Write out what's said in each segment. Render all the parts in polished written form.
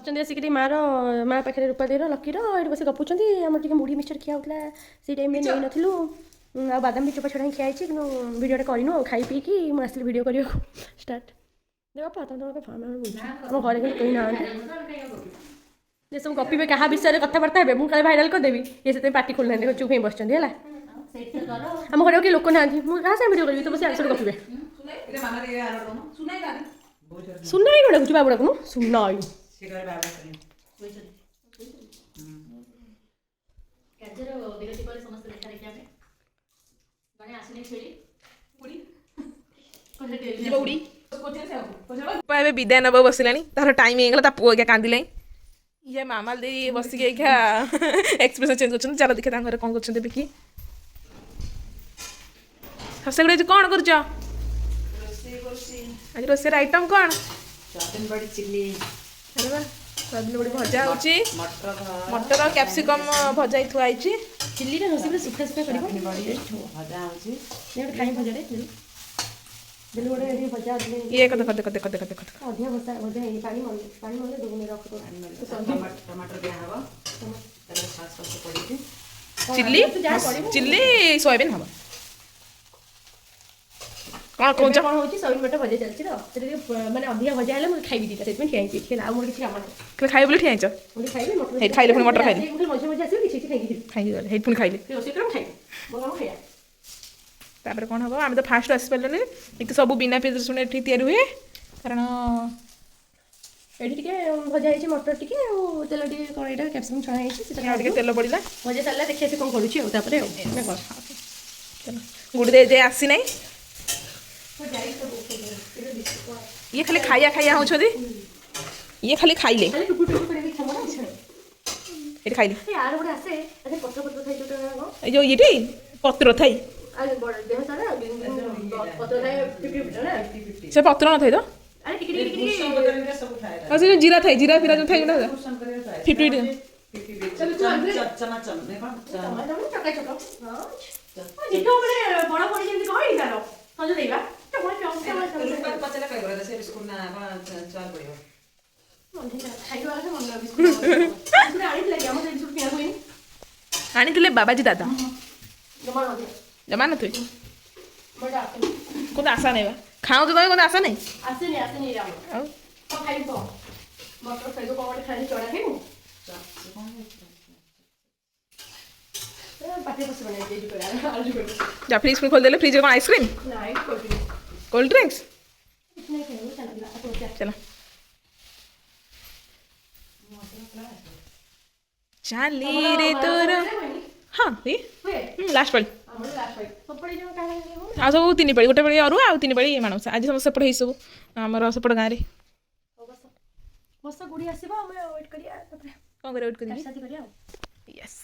ବସିଛନ୍ତି ଆସିକି ମାଆ ପାଖରେ ରୂପା ଦେଇର ଲକିର ଏଠି ବସି ଗପୁଛନ୍ତି। ଆମର ଟିକେ ମୁଢ଼ି ମିକ୍ସଚର ଖିଆ ହେଉଥିଲା ସେଇ ଟାଇମ୍ରେ ନେଇନଥିଲୁ ଆଉ ବାଦାମ ବି ଚୋପା ଛଡ଼ା ହିଁ ଖିଆ ହେଇଛି କିନ୍ତୁ ଭିଡ଼ିଓଟା କରିନୁ ଆଉ ଖାଇ ପିଇକି ମୁଁ ଆସିଲି ଭିଡ଼ିଓ କରିବାକୁ ଷ୍ଟାର୍ଟ ଦେଖ ତମ ଆମ ଘରେ କିନ୍ତୁ କେହି ନାହାନ୍ତି ଯେ ସବୁ ଗପିବେ କାହା ବିଷୟରେ କଥାବାର୍ତ୍ତା ହେବେ ମୁଁ କାଳେ ଭାଇରାଲ୍ କରିଦେବି ଇଏ ସେଥିପାଇଁ ପାଟି ଖୋଲୁନାହାନ୍ତି ଚୁପ୍ ହେଇ ବସିଛନ୍ତି ହେଲା ଆମ ଘରେ କେହି ଲୋକ ନାହାନ୍ତି ମୁଁ କାହା ସାଙ୍ଗେ ଭିଡ଼ିଓ କରିବି ତ ବସି ଆଡ଼େ ଗପିବେ ସୁନାଇ କ'ଣ ଡାକୁଛୁ ବାବୁ ଡାକୁନୁ ସୁନାଇ ଏବେ ବିଦାୟ ନେବା ବସିଲାଣି ତାର ଟାଇମ୍ ହେଇଗଲା ତା ପୁଅ ଏକା କାନ୍ଦିଲାଣି ଇଏ ମାମାଲ ଦେଇ ବସିକି ଏଇକା ଏକ୍ସପ୍ରେସନ୍ ଚେଞ୍ଜ କରୁଛନ୍ତି ଚାଲ ଦେଖିବା ତାଙ୍କ ଘରେ କ'ଣ କରୁଛନ୍ତି ଏବେ କି ସେଗୁଡ଼ା ଆଜି କ'ଣ କରୁଛ ଆଜି ରୋଷେଇର ଆଇଟମ୍ କ'ଣ ସୋୟାବିନ ବଡ଼ି ଚିଲି ସୋୟାବିନ ବଡ଼ି ଭଜା ହେଉଛି ମଟର କ୍ୟାପ୍ସିକମ୍ ଭଜା ହେଇ ଥୁଆ ହେଇଛି ଚିଲ୍ଲିଟା ରୋଷେଇ ସୁଖା ସୁଖା କରିବ ଭଜା ହେଉଛି ଖାଇ ଭଜାରେ ବେଲୁ ଗୋଟେ ଭଜା ଇଏ ଦେଖ ଦେଖ ଦେଖ ଦେଖ ଦେଖ ଅଧିକ ଭଜା ହେଇନି ପାଣି ମଲେ ଦୁଗୁନି ରଖ ଟମାଟର ଦିଆହେବ ତାପରେ ସସ୍ ଫସ୍ ପଡ଼ିଛି ଚିଲ୍ଲି ଚିଲ୍ଲି ସୋୟାବିନ ହେବ କ'ଣ କହୁଛ କ'ଣ ହେଉଛି ସୋୟାବିନ ବଟା ଭଜା ଚାଲିଛି ତ ସେଟା ଟିକେ ମାନେ ଅଧିକା ଭଜା ହେଲେ ମୁଁ ଖାଇବି ଦିଟା ସେଥିପାଇଁ ଠିଆ ହେଇଛି ହେଲା ଆଉ ମୋର କିଛି କାମ ନାହିଁ ଖାଇବେ ବୋଲି ଠିଆ ହେଇଛ ମୁଁ ଖାଇବି ଖାଇଲେ ପୁଣି ମଟର ଖାଇଲେ ମଝିରେ ମଝିରେ ଆସିବ କିଛି ଖାଇକି ଖାଇଗଲେ ହେଇଠି ପୁଣି ଖାଇଲେ ରୋଷେଇ କରି ଖାଇବି ମୋ କାମ ଖାଇବା ତାପରେ କ'ଣ ହେବ ଆମେ ତ ଫାଷ୍ଟ ଆସିପାରିଲୁନି ଏଠି ସବୁ ବିନା ପିଆଜ ରସୁଣ ଏଠି ତିଆରି ହୁଏ କାରଣ ଏଠି ଟିକେ ଭଜା ହେଇଛି ମଟର ଟିକେ ଆଉ ତେଲ ଟିକେ କ'ଣ ଏଇଟା କ୍ୟାପ୍ସିକମ୍ ଛଣା ହେଇଛି ସେଟା ଟିକେ ତେଲ ପଡ଼ିଲା ଭଜା ସାରିଲା ଦେଖିବା ସେ କ'ଣ କରୁଛି ଆଉ ତାପରେ ଆଉ ଗୁଡ଼ି ଦେଇ ଆସିନାହିଁ ଇଏ ଖାଲି ଖାଇବା ହେଉଛନ୍ତି ଇଏ ଖାଲି ଖାଇଲେ ଏଠି ଖାଇଲେ ଏଇ ଯେଉଁ ଇଏଠି ପତ୍ର ଥାଇ ସେ ପତ୍ର ନଥାଏ ତ ଆଉ ସେ ଯେଉଁ ଜିରା ଥାଏ ଜିରା ଫିରା ଯେଉଁ ଥାଏ ଫିଫ୍ଟି ଆଣିଥିଲେ ବାବାଜୀ ଦାଦା ଜମା ନଥିବେ କୋଉଟା ଆଶା ନାହିଁ ବା ଖାଉଛ ତମେ କୋଉଟା ଆଶା ନାହିଁ ଆଉ ଯା ଫ୍ରିଜ୍ ପୁଣି ଖୋଲିଦେଲେ ଫ୍ରିଜ୍ରେ କ'ଣ ଆଇସ୍କ୍ରିମ୍ କୋଲ୍ଡ ଡ୍ରିଙ୍କ୍ସ ଚାଲ ଚାଲି ରେ ତୋର ହଁ ଲାଷ୍ଟ ପାଳି ଆଉ ସବୁ ତିନି ପାଳି ଗୋଟେ ପାଳି ଅରୁଆ ଆଉ ତିନି ପାଳି ମାଣବସା ଆଜି ସମସ୍ତେ ସେପଟେ ହେଇସବୁ ଆମର ସେପଟ ଗାଁରେ କ'ଣ କରିବା ୱେଟ୍ କରିବି ୟେସ୍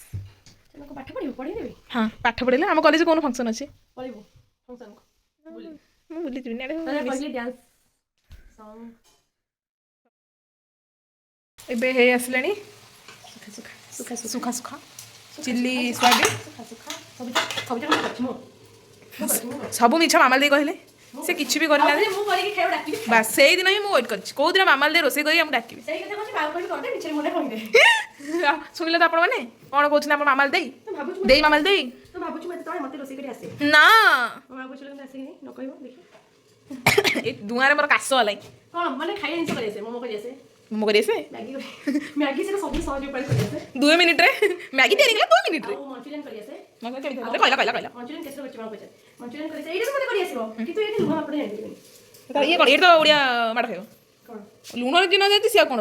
ପାଠ ପଢ଼ିବୁ ପଢ଼େଇଦେବି ହଁ ପାଠ ପଢ଼ିଲେ ଆମ କଲେଜରେ କ'ଣ ଫଙ୍କସନ୍ ଅଛି ପଢ଼ିବୁ ମୁଁ ବୁଲିଯିବିନି ଏବେ ହେଇ ଆସିଲାଣି ସୁଖା ସୁଖା ଚିଲ୍ଲି ସୋୟାବିନ୍ ସବୁ ମିଛ ମାମାଲ ଦେଇ କହିଲେ ସେ କିଛି ବି କରିନାହାନ୍ତି ବାସ୍ ସେଇଦିନ ହିଁ ମୁଁ ୱେଟ୍ କରିଛି କେଉଁ ଦିନ ମାମାଲ ଦେଇ ରୋଷେଇ କରି ଆମକୁ ଡାକିବି ଶୁଣିଲେ ତ ଆପଣମାନେ କ'ଣ କହୁଛନ୍ତି ଆମ ମାମାଲ ଦେଇ ଦେଇ ମାମାଲ ଦେଇ ନା ଏଇ ଧୂଆଁରେ ମୋର କାଶ ହେଲାଣି ମୋମୋ କରି ଆସେ 2 ମିନିଟ୍ରେ ମ୍ୟାଗି ତିଆରି କଲା 2 ମିନିଟ୍ରେ ଇଏ କ'ଣ ଏଇଠି ତ ଓଡ଼ିଆ ମାଡ଼ ଖାଇବ ଲୁଣ ଯଦି ନ ଯାଇତି ସିଏ ଆଉ କ'ଣ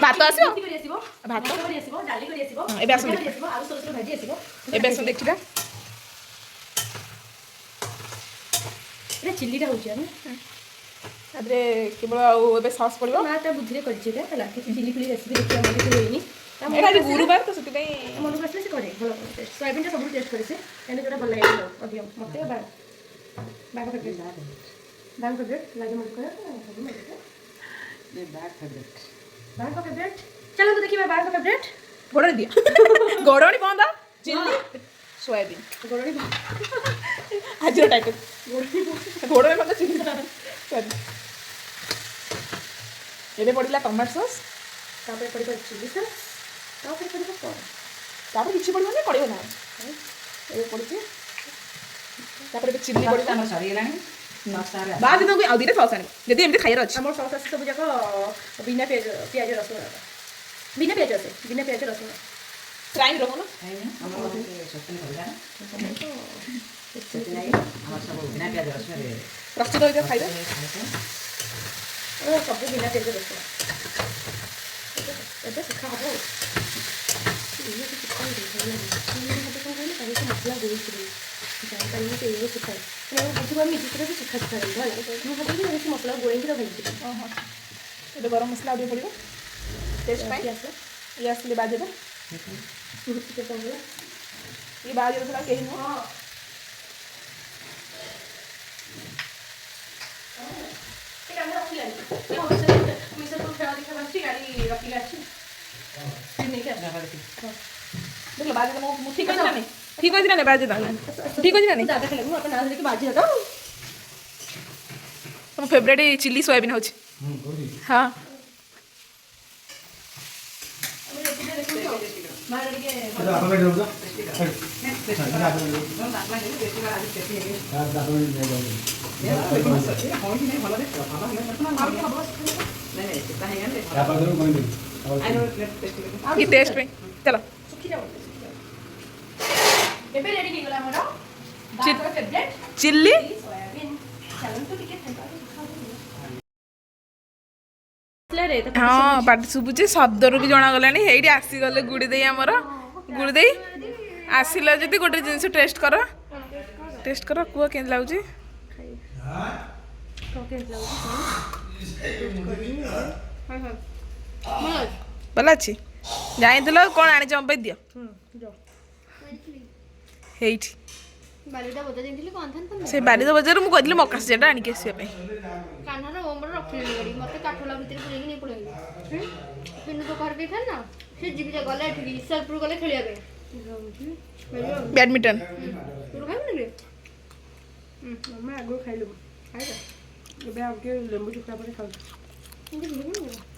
ଭାତ ଆସିବ ଭାତ ଏବେ ଆସ ଏବେ ଆସ ଦେଖିବା ଚିଲ୍ଲିଟା ହେଉଛି ତାପରେ କେବଳ ଆଉ ଏବେ ସସ୍ ପଡ଼ିବ ମା ତା ବୁଦ୍ଧିରେ କରିଛି ହେଲା କିଛି ଚିଲ୍ଲି ଫିଲି ରେସିପି ଦେଖିବା ମନେ କିଛି ହେଇନି ଏଇଟା ଆଜି ଗୁରୁବାର ତ ସେଥିପାଇଁ ମନକୁ ଆସିଲେ ସେ କରେ ଭଲ ସୋୟାବିନଟା ସବୁ ଟେଷ୍ଟ କରିছে ଏମିତି ଯେଉଁଟା ଭଲ ଲାଗେ ଅଧିକ ମୋତେ ବାଗ ଫେଭରେଟ୍ ଲାଗେ ମୋତେ ବାଗ ଫେଭରେଟ୍ ଚାଲନ୍ତୁ ଦେଖିବା ବାଗ ଫେଭରେଟ୍ ଘୋଡ଼ଣି ଦିଅ ଘୋଡ଼ଣି ବନ୍ଦ ଚିଲ୍ଲି ସୋୟାବିନ୍ ଗରଣି ଆଜିର ଟାଇଟଲ୍ ଘୋଡ଼ଣି ବନ୍ଦ ଚିଲ୍ଲି ସରି ଏବେ ପଡ଼ିଲା ଟମାଟୋ ସସ୍ ତାପରେ ପଡ଼ିବ ଚିଲି ସସ୍ ତାପରେ ପଡ଼ିବ କ'ଣ ତାପରେ କିଛି ପଡ଼ିବନି ପଡ଼ିବ ନା ଏବେ ପଡ଼ୁଛି ତାପରେ ଏବେ ଚିଲି ପଡ଼ିବ ଆମର ସରିଗଲାଣି ମସଲା ବାଦ ଦିନକୁ ଆଉ ଦୁଇଟା ସସ୍ ଆଣିବ ଯଦି ଏମିତି ଖାଇବାର ଅଛି ଆମର ସସ୍ ଆସେ ସବୁ ଯାକ ବିନା ପିଆଜ ରସୁଣ ବିନା ପିଆଜ ଆସେ ବିନା ପିଆଜ ରସୁଣ ଫ୍ରାଏ ରଖୁନ ଆମର ସସ୍ତେନେ କରିବା ସେଥିଲାଗି ଆମର ସବୁ ବିନା ପିଆଜ ରସୁଣରେ ପ୍ରସ୍ତୁତ ହୋଇଥିବ ଖାଇବା ସବୁ ବିନା ପିଆଜ ରସୁଣ ଏବେ ଶିଖା ହବ ମସଲା ଦେଇଥିଲି ଜାଣିପାରିନି ସେ ଏଇଆ ଶିଖାଏ ବୁଝିବ ଆମେ ଭିତରେ ବି ଶିଖା ଶିଖା ରହିବ ହେଲା ମୁଁ ଭାବିକି ବେଶୀ ମସଲା ଗୋଳେଇକି ରଖିଥିଲି ଏବେ ଗରମ ମସଲା ଆଉ ଟିକେ ପଡ଼ିବ ଟେଷ୍ଟ ପାଇଁ ଆସିଲା ଇଏ ଆସିଲେ ବାଜିବ ଇଏ ବାଜିବ ଥିଲା କେହି ନୁହଁ ଦେଖିଲ ବାଜି ମୁଁ ଠିକ୍ ଅଛି ନା ନାଇଁ ଠିକ୍ ଅଛି ନା ନାଇଁ ବାଜି ଠିକ୍ ଅଛି ନା ନାଇଁ ଦାଦା ଖେଳିବୁ ଆପଣ ନାଁ ଧରିକି ବାଜି ଦାଦା ତମ ଫେଭରେଟ୍ ଚିଲି ସୋୟାବିନ୍ ହେଉଛି ହଁ ये टेस्ट में चलो ଏବେ ରେଡି ହେଇଗଲା ଆମର ଫେଭରେଟ୍ चिल्ली ସୋୟାବିନ୍ ଚାଲନ୍ତୁ ଟିକେ ଖାଇବା ହଁ ପାଟି ଶୁଭୁଛି ଶବ୍ଦରୁ ବି ଜଣାଗଲାଣି ହେଇଠି ଆସିଗଲେ ଗୁଡ଼ି ଦେଇ ଆମର ଗୁଡ଼ି ଦେଇ ଆସିଲା ଯଦି ଗୋଟେ ଜିନିଷ ଟେଷ୍ଟ କର କୁହ କେମିତି ଲାଗୁଛି ଭଲ ଅଛି ଜାଣିଥିଲ କ'ଣ ଆଣିଛ ଆମ ପାଇଁ ଦିଅ ହେଇଠି ବାଲିଟା ବଜା ଦେଇଥିଲି କ'ଣ ଆଣିଥାନ୍ତି ସେ ବାରିଦ ବଜାରରୁ ମୁଁ କହିଥିଲି ମକା ସିଝାଟା ଆଣିକି ଆସିବା ପାଇଁ କାହ୍ନାର ଓମର ରଖିଲେଣି ଗାଡ଼ି ମୋତେ କାଠଲା ଭିତରେ ପୁରେଇକି ନେଇ ପଳେଇଲି କିନ୍ତୁ ତ ଘରେ ଦେଇଥାନ୍ତି ନା ସେ ଯିବି ଗଲେ ଏଠିକି ଇସାରପୁର ଗଲେ ଖେଳିବା ପାଇଁ ବ୍ୟାଡ଼ମିଣ୍ଟନ ତୁ ଖାଇବୁନି ରେ ଆମେ ଆଗରୁ ଖାଇଲୁ ଖାଇବା ଏବେ ଆଉ ଟିକେ ଲେମ୍ବୁ ଚୁପଡ଼ା ପରେ ଖାଉଛୁ ଏମିତି